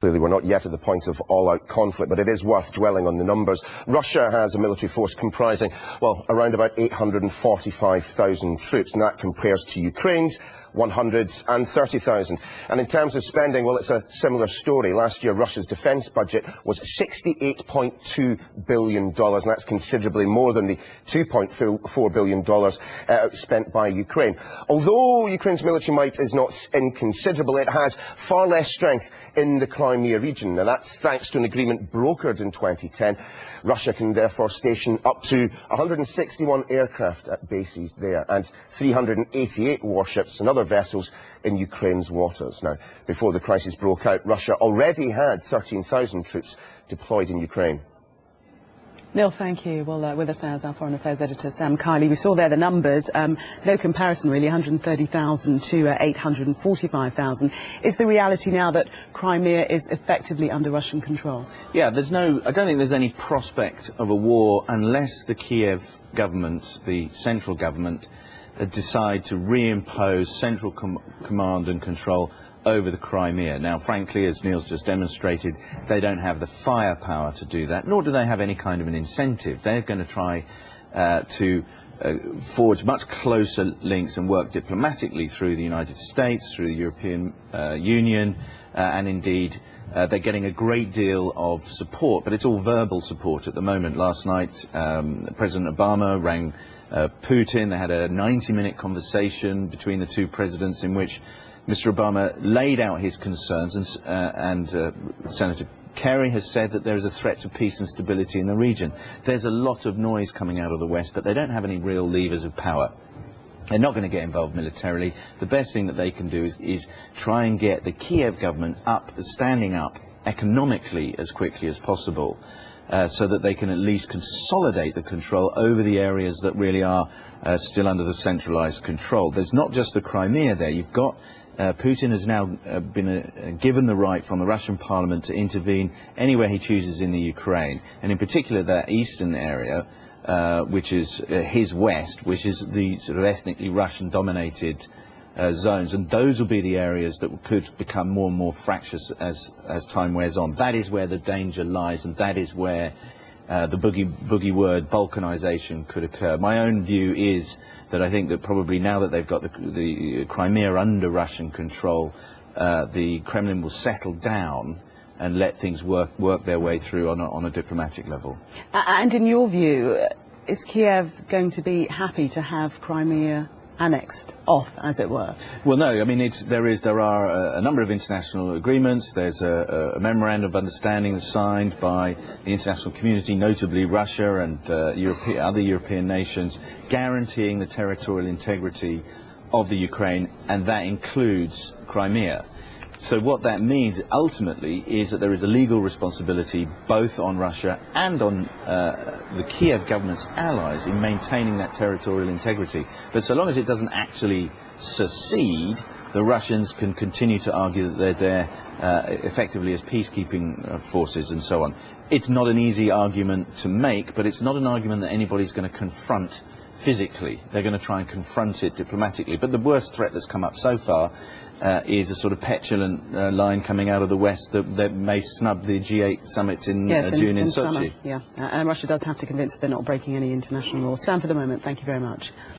Clearly, we're not yet at the point of all-out conflict, but it is worth dwelling on the numbers. Russia has a military force comprising, well, around about 845,000 troops, and that compares to Ukraine's 130,000. And in terms of spending, well, it's a similar story. Last year, Russia's defence budget was $68.2 billion, and that's considerably more than the $2.4 billion spent by Ukraine. Although Ukraine's military might is not inconsiderable, it has far less strength in the Crimea region, and that's thanks to an agreement brokered in 2010. Russia can therefore station up to 161 aircraft at bases there and 388 warships and other vessels in Ukraine's waters. Now, before the crisis broke out, Russia already had 13,000 troops deployed in Ukraine. Neil, thank you. Well, with us now is our Foreign Affairs editor, Sam Kiley. We saw there the numbers. No comparison, really, 130,000 to 845,000. Is the reality now that Crimea is effectively under Russian control? Yeah, I don't think there's any prospect of a war unless the Kiev government, the central government, decide to reimpose central command and control over the Crimea. Now, frankly, as Neil's just demonstrated, they don't have the firepower to do that, nor do they have any kind of an incentive. They're going to try to forge much closer links and work diplomatically through the United States, through the European Union, and indeed they're getting a great deal of support, but it's all verbal support at the moment. Last night, President Obama rang Putin. They had a 90-minute conversation between the two presidents in which Mr. Obama laid out his concerns, and Senator Kerry has said that there is a threat to peace and stability in the region. There's a lot of noise coming out of the West, but they don't have any real levers of power. They're not going to get involved militarily. The best thing that they can do is try and get the Kiev government standing up economically as quickly as possible, so that they can at least consolidate the control over the areas that really are still under the centralized control. There's not just the Crimea there. You've got Putin has now been given the right from the Russian parliament to intervene anywhere he chooses in the Ukraine, and in particular that eastern area, which is his west, which is the sort of ethnically Russian-dominated zones, and those will be the areas that could become more and more fractious as time wears on. That is where the danger lies, and that is where the boogie word balkanization could occur. My own view is that I think that probably now that they've got the Crimea under Russian control, the Kremlin will settle down and let things work their way through on a diplomatic level. And in your view, is Kiev going to be happy to have Crimea annexed off, as it were? Well, no. I mean, there are a number of international agreements. There's a memorandum of understanding signed by the international community, notably Russia and other European nations, guaranteeing the territorial integrity of the Ukraine, and that includes Crimea. So what that means ultimately is that there is a legal responsibility both on Russia and on the Kiev government's allies in maintaining that territorial integrity. But so long as it doesn't actually secede, the Russians can continue to argue that they're there effectively as peacekeeping forces and so on. It's not an easy argument to make, but it's not an argument that anybody's going to confront physically. They're going to try and confront it diplomatically. But the worst threat that's come up so far is a sort of petulant line coming out of the West that may snub the G8 summit in June in Sochi. Yeah, and Russia does have to convince that they're not breaking any international law. Sam, for the moment, thank you very much.